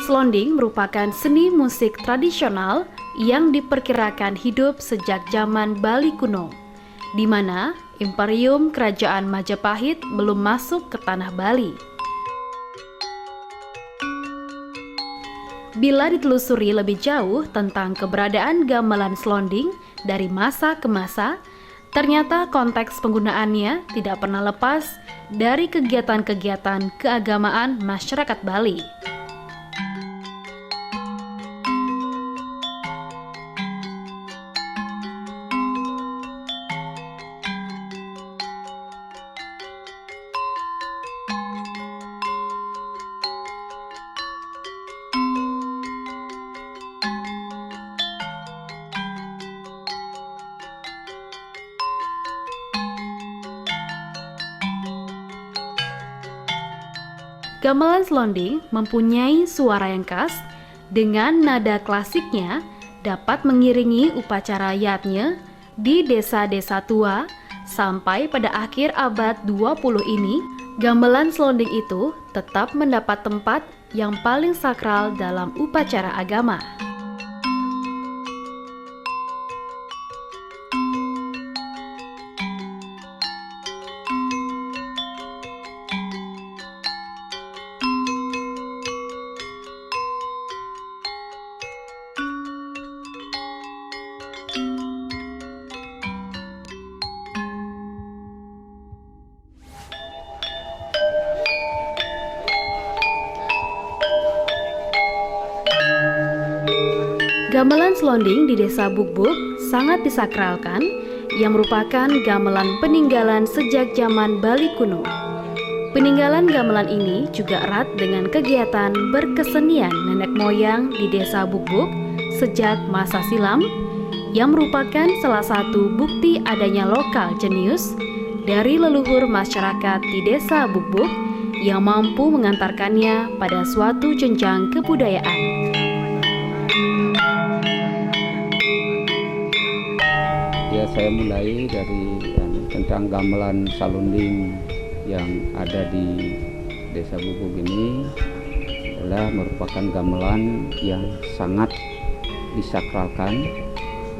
Slonding merupakan seni musik tradisional yang diperkirakan hidup sejak zaman Bali kuno, di mana Imperium Kerajaan Majapahit belum masuk ke tanah Bali. Bila ditelusuri lebih jauh tentang keberadaan gamelan slonding dari masa ke masa, ternyata konteks penggunaannya tidak pernah lepas dari kegiatan-kegiatan keagamaan masyarakat Bali. Gamelan slonding mempunyai suara yang khas, dengan nada klasiknya dapat mengiringi upacara yatnya di desa-desa tua. Sampai pada akhir abad 20 ini, gamelan slonding itu tetap mendapat tempat yang paling sakral dalam upacara agama. Gamelan slonding di Desa Buk-Buk sangat disakralkan, yang merupakan gamelan peninggalan sejak zaman Bali kuno. Peninggalan gamelan ini juga erat dengan kegiatan berkesenian nenek moyang di Desa Buk-Buk sejak masa silam, yang merupakan salah satu bukti adanya lokal jenius dari leluhur masyarakat di Desa Buk-Buk yang mampu mengantarkannya pada suatu jenjang kebudayaan. Saya mulai dari tentang gamelan salunding yang ada di Desa Buk-Buk ini adalah merupakan gamelan yang sangat disakralkan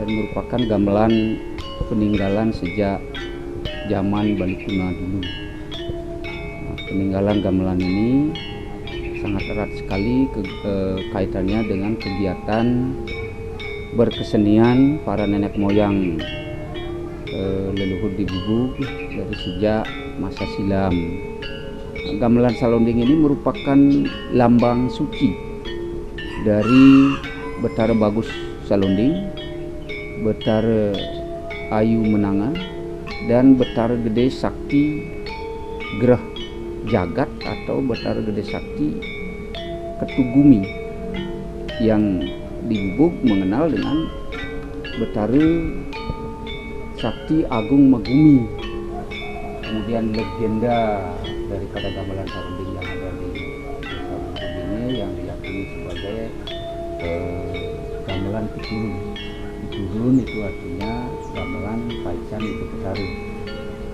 dan merupakan gamelan peninggalan sejak zaman Bali kuno dulu. Peninggalan gamelan ini sangat erat sekali kaitannya dengan kegiatan berkesenian para nenek moyang leluhur di Buk-Buk dari sejak masa silam. Gamelan salonding ini merupakan lambang suci dari Betara Bagus Salonding, Betara Ayu Menanga, dan Betara Gede Sakti Gerah Jagat atau Betara Gede Sakti Ketugumi, yang di Buk-Buk mengenal dengan Betara Sakti Agung Magumi. Kemudian legenda daripada gamelan salonding yang ada di Desa Buk-Buk ini yang diyakini sebagai gamelan Piturun. Piturun itu artinya gamelan Paican itu Petari.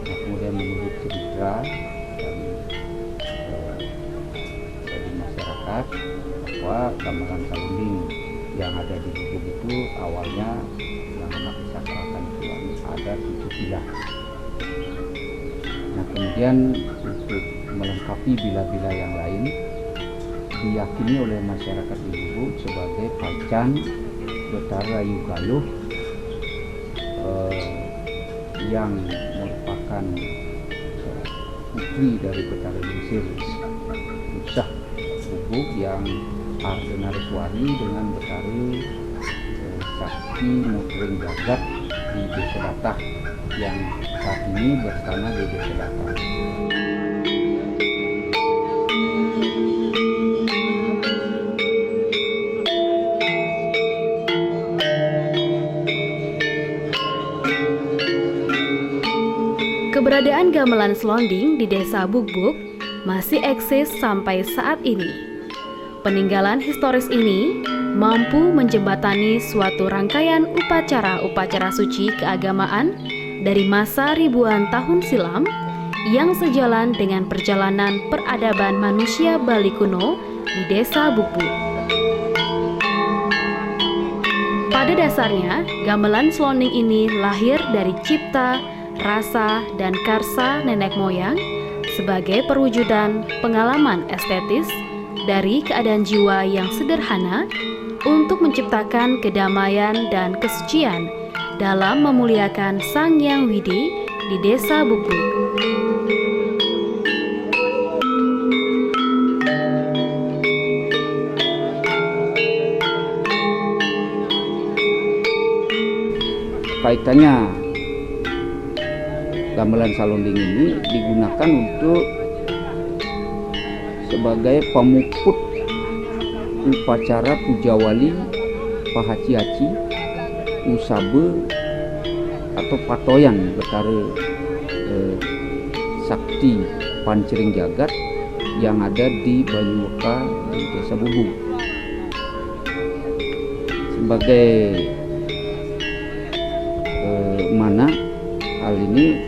Nah, kemudian menurut cerita dan dari masyarakat bahwa gamelan salonding yang ada di Buk-Buk itu awalnya yang anak disakralkan itu ada 7 bilah. Nah, kemudian untuk melengkapi bilah-bilah yang lain diyakini oleh masyarakat di Buk-Buk sebagai Paican Betara Ayu Galuh yang merupakan putri dari Betara Mesir Usah Buk-Buk yang Ardenariswari dengan Betara Sakti Mutring Jagat di Desa Datah yang saat ini bertanah di Desa Datah. Keberadaan gamelan slonding di Desa Buk-Buk masih eksis sampai saat ini. Peninggalan historis ini mampu menjembatani suatu rangkaian upacara-upacara suci keagamaan dari masa ribuan tahun silam yang sejalan dengan perjalanan peradaban manusia Bali kuno di Desa Buk-Buk. Pada dasarnya, gamelan selonding ini lahir dari cipta, rasa, dan karsa nenek moyang sebagai perwujudan pengalaman estetis dari keadaan jiwa yang sederhana untuk menciptakan kedamaian dan kesucian dalam memuliakan Sang Hyang Widi di Desa Bubuk. Kaitannya gamelan salonding ini digunakan untuk sebagai pemuput upacara pujawali, pahaci-haci, usabe atau patoyan betara sakti pancering jagat yang ada di Banyuweka di Desa Bubuk. Sebagai mana hal ini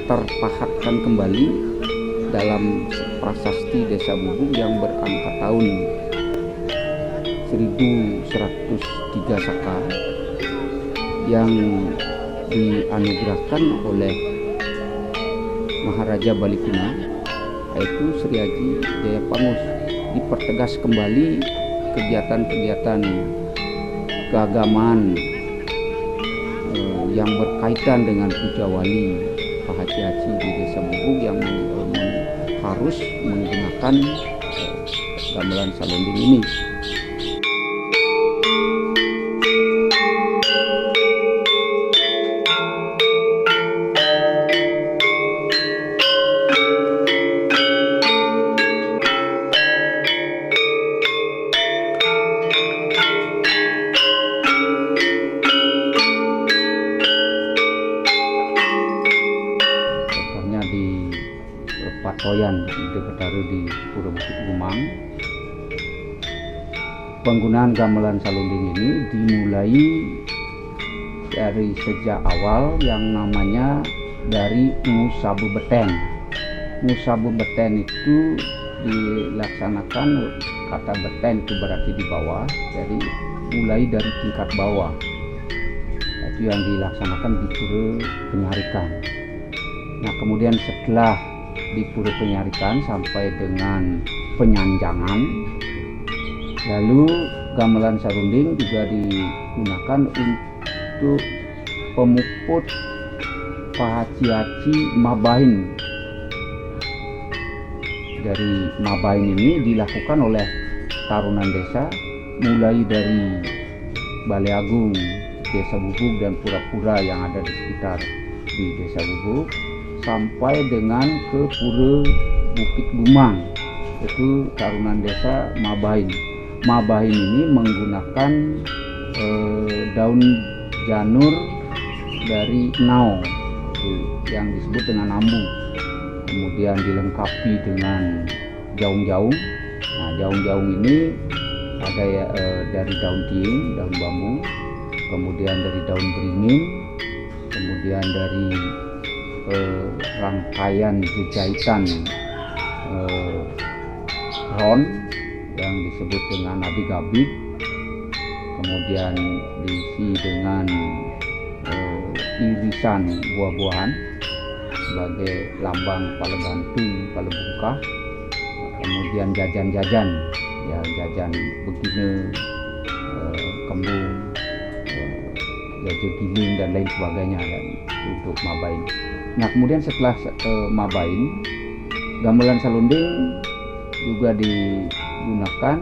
terpahatkan kembali dalam prasasti Desa Bubuk yang berangka tahun 1103 Saka yang dianugerahkan oleh Maharaja Balikuna, yaitu Sri Haji Jayapangus. Dipertegas kembali kegiatan-kegiatan keagamaan yang berkaitan dengan pujawali, pahaci-haci di Desa Bubuk yang harus menggunakan gamelan salonding ini. Patoyan itu bertaruh di Pura Bukit Gumang. Penggunaan gamelan salonding ini dimulai dari sejak awal yang namanya dari Ngusabe Beten. Ngusabe Beten itu dilaksanakan, kata beten itu berarti di bawah, jadi mulai dari tingkat bawah. Itu yang dilaksanakan di Pura Penyarikan. Nah, kemudian setelah di Pura Penyarikan sampai dengan penyanjangan, lalu gamelan sarunding juga digunakan untuk pemuput pahaci-haci Mabain. Dari Mabain ini dilakukan oleh tarunan desa mulai dari Balai Agung Desa Bubuk dan pura-pura yang ada di sekitar di Desa Bubuk sampai dengan ke Pura Bukit Gumang, itu tarunan desa Mabain. Mabain ini menggunakan daun janur dari Nao yang disebut dengan ambu, kemudian dilengkapi dengan jaung-jaung. Nah, jaung-jaung ini ada dari daun tiing, daun bambu, kemudian dari daun beringin, kemudian dari rangkaian jejahitan ron yang disebut dengan abi-gabit, kemudian diisi dengan irisan buah-buahan sebagai lambang palebantu, palebungkah, kemudian jajan-jajan, ya jajan begine, kembung, jajan giling dan lain sebagainya, dan untuk Mabain. Nah, kemudian setelah Mabain, gamelan salonding juga digunakan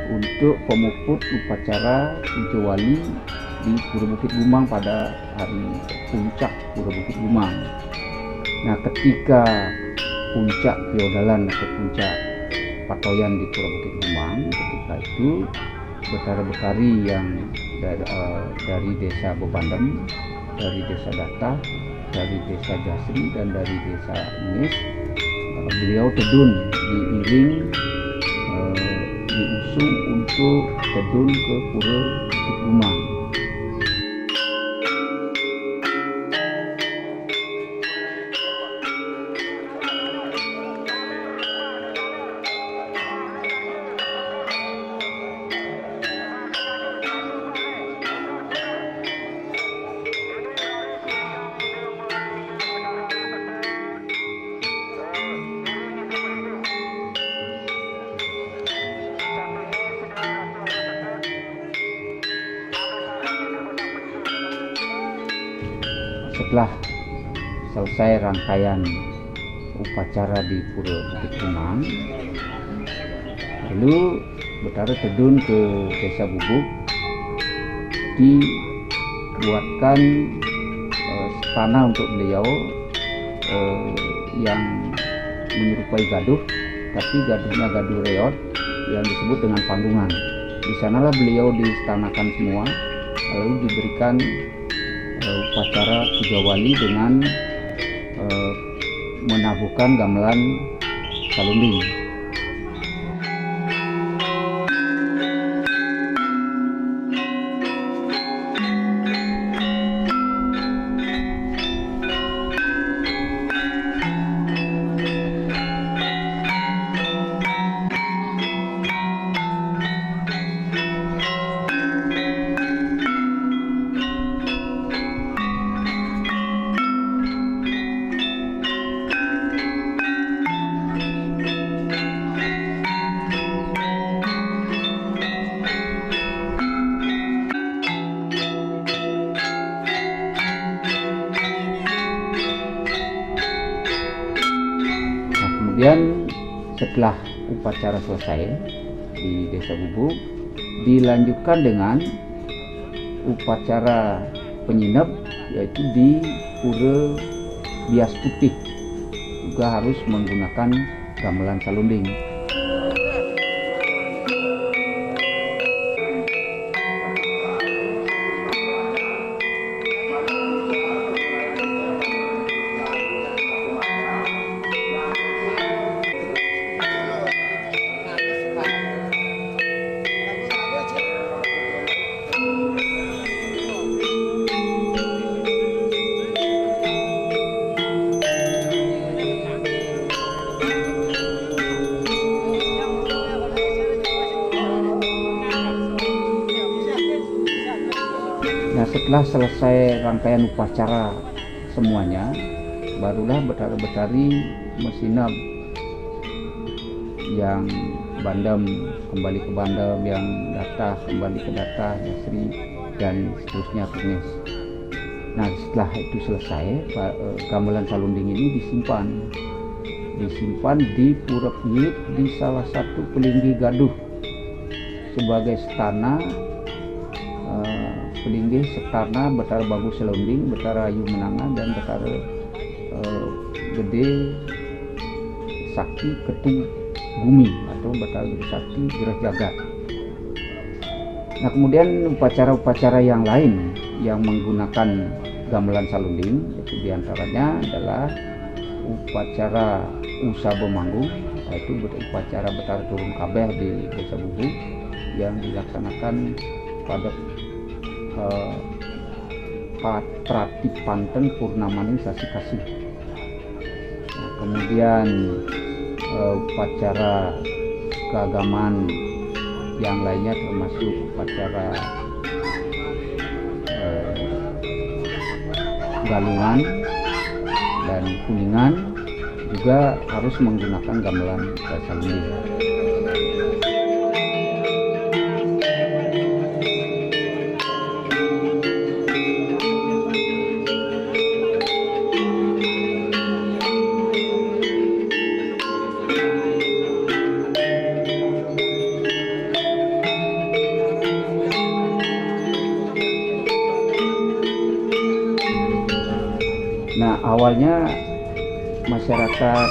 untuk pemuput upacara pujawali di Pura Bukit Gumang pada hari puncak Pura Bukit Gumang. Nah, ketika puncak feodalan atau puncak patoyan di Pura Bukit Gumang, ketika itu betara-betari yang dari Desa Bebandem, dari Desa Datah, dari Desa Jasri, dan dari Desa Ngis, beliau tedun diiring, diusung untuk tedun ke Pura Bukit Gumang. Setelah selesai rangkaian upacara di Pura Bukit Kunang, lalu Betara terjun ke Desa Bubuk, dibuatkan istana untuk beliau yang menyerupai gaduh, tapi gaduhnya gaduh reot yang disebut dengan panggungan. Di sanalah beliau diistanakan semua, lalu diberikan upacara Tiga Wali dengan menabuhkan gamelan salunding. Kemudian setelah upacara selesai di Desa Bubuk, dilanjutkan dengan upacara penyinap, yaitu di Pura Bias Putih, juga harus menggunakan gamelan salunding. Nah, setelah selesai rangkaian upacara semuanya, barulah Betara-betari mesinap, yang Bandem kembali ke Bandem, yang Datah kembali ke Datah, Jasri, dan seterusnya ke Nes. Nah, setelah itu selesai, gamelan salunding ini disimpan di Pura Puit di salah satu pelinggi gaduh sebagai setana Betara Bagus Salunding, Betara Ayu Menanga, dan Betara Gede Sakti Ketung Bumi atau Betara Gede Sakti Gerah Jagat. Nah, kemudian upacara-upacara yang lain yang menggunakan gamelan salunding, yaitu diantaranya adalah upacara Usaba Manggung, yaitu upacara Betara Turun Kabeh di Desa Bubuk yang dilaksanakan pada Pratipanten Purnamaning Sasi Kasih. Nah, kemudian upacara keagamaan yang lainnya termasuk upacara Galungan dan Kuningan juga harus menggunakan gamelan salunding. Nah, awalnya masyarakat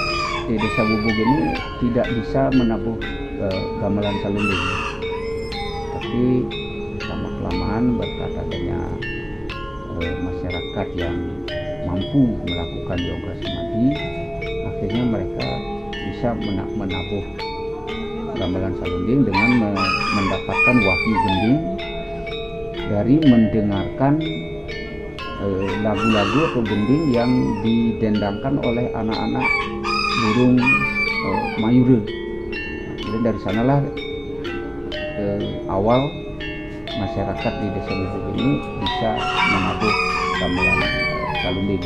di Desa Bubuk ini tidak bisa menabuh gamelan salunding, tapi lama-kelamaan berkat adanya masyarakat yang mampu melakukan yoga samadhi, akhirnya mereka bisa menabuh gamelan salunding dengan mendapatkan wahyu gending dari mendengarkan lagu-lagu atau gending yang didendangkan oleh anak-anak burung mayura. Jadi dari sanalah awal masyarakat di Desa Bubuk ini bisa menabuh gamelan salunding.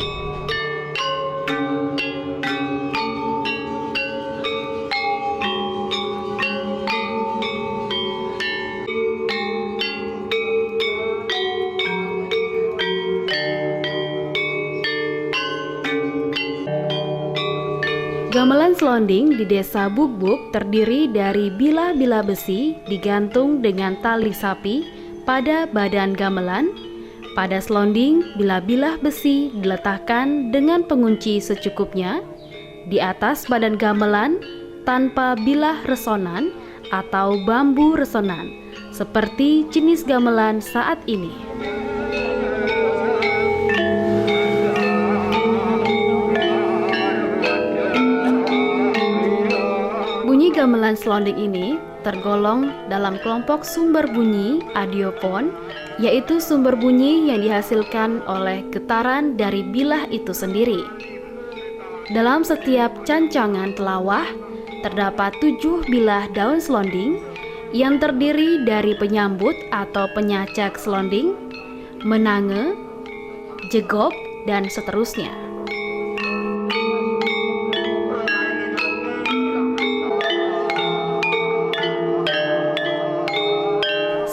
Gamelan selonding di Desa Bugbuk terdiri dari bilah-bilah besi digantung dengan tali sapi pada badan gamelan. Pada selonding, bilah-bilah besi diletakkan dengan pengunci secukupnya di atas badan gamelan tanpa bilah resonan atau bambu resonan, seperti jenis gamelan saat ini. Bunyi gamelan selonding ini tergolong dalam kelompok sumber bunyi adiopon, yaitu sumber bunyi yang dihasilkan oleh getaran dari bilah itu sendiri. Dalam setiap cancangan telawah, terdapat 7 bilah daun selonding yang terdiri dari penyambut atau penyacak selonding, menange, jegop, dan seterusnya.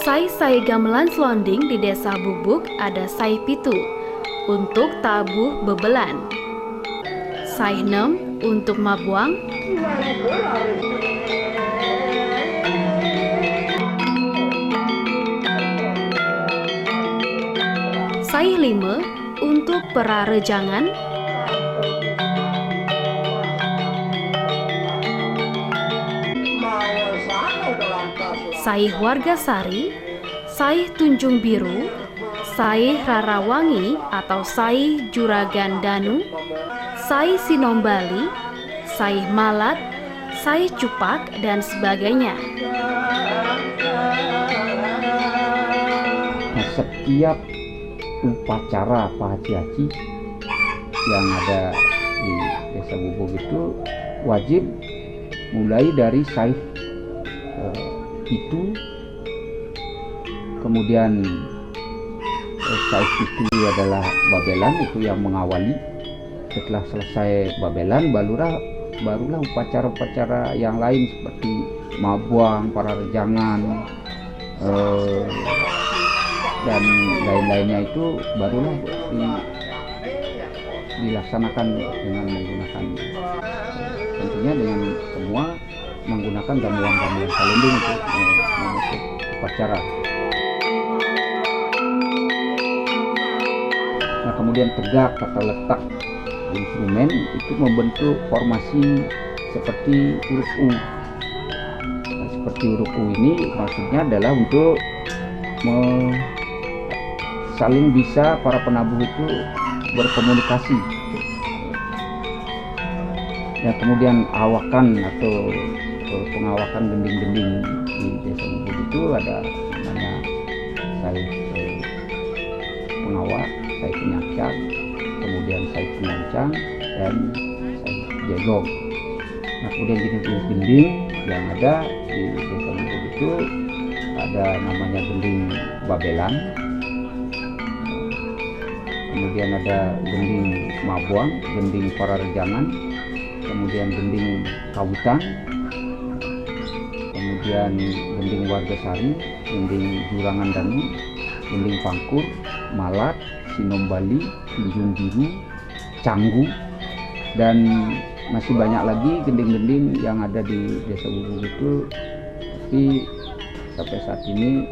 Sai-sai gamelan selonding di Desa Bugbuk ada sai pitu untuk tabuh bebelan, sai 6 untuk mabuang, sai 5 untuk perarejangan, sai warga sari, sai tunjung biru, sai rarawangi atau sai juragan danu, sai sinombali, sai malat, sai cupak, dan sebagainya. Nah, setiap upacara Pak Haji Haji yang ada di Desa Bugbuk itu wajib mulai dari sai itu, kemudian sai itu adalah babelan, itu yang mengawali. Setelah selesai babelan barulah upacara-upacara yang lain seperti mabuang, pararejangan, dan lain-lainnya itu barulah dilaksanakan dengan menggunakan, tentunya dengan semua menggunakan gamelan-gamelan selonding untuk menutup upacara. Nah, kemudian tegak atau letak instrumen itu membentuk formasi seperti huruf U. Nah, seperti huruf U ini maksudnya adalah untuk saling bisa para penabuh itu berkomunikasi. Ya, kemudian awakan atau pengawakan gending-gending di Desa Bugbuk itu ada namanya sai pengawak, sai penyacak, kemudian sai pengancang, dan sai jegok. Nah, kemudian gending-gending yang ada di Desa Bugbuk itu ada namanya gending babelan, kemudian ada gending mabuang, gending pararejangan, kemudian gending kawitan, kemudian gending warga sari, gending jurangan danu, gending pangkur, malat, sinombali, tunjung biru, canggu, dan masih banyak lagi gending-gending yang ada di Desa Bugbuk itu. Tapi sampai saat ini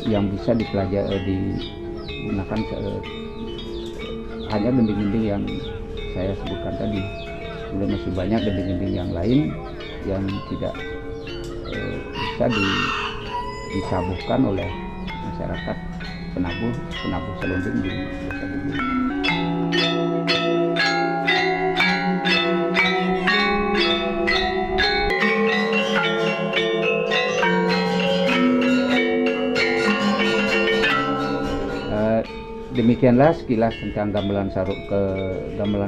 yang bisa digunakan hanya gending-gending yang saya sebutkan tadi. Kemudian masih banyak gending-gending yang lain yang tidak bisa ditabuhkan oleh masyarakat penabuh selonding di Desa Bugbuk. Demikianlah sekilas tentang gamelan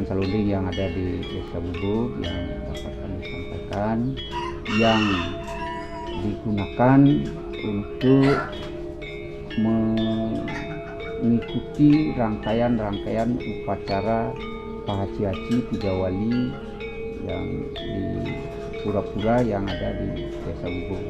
selonding yang ada di Desa Bugbuk yang dapat kami sampaikan, yang digunakan untuk mengikuti rangkaian upacara Pak Haji Haji Tiga Wali yang di pura-pura yang ada di Desa Bugbuk.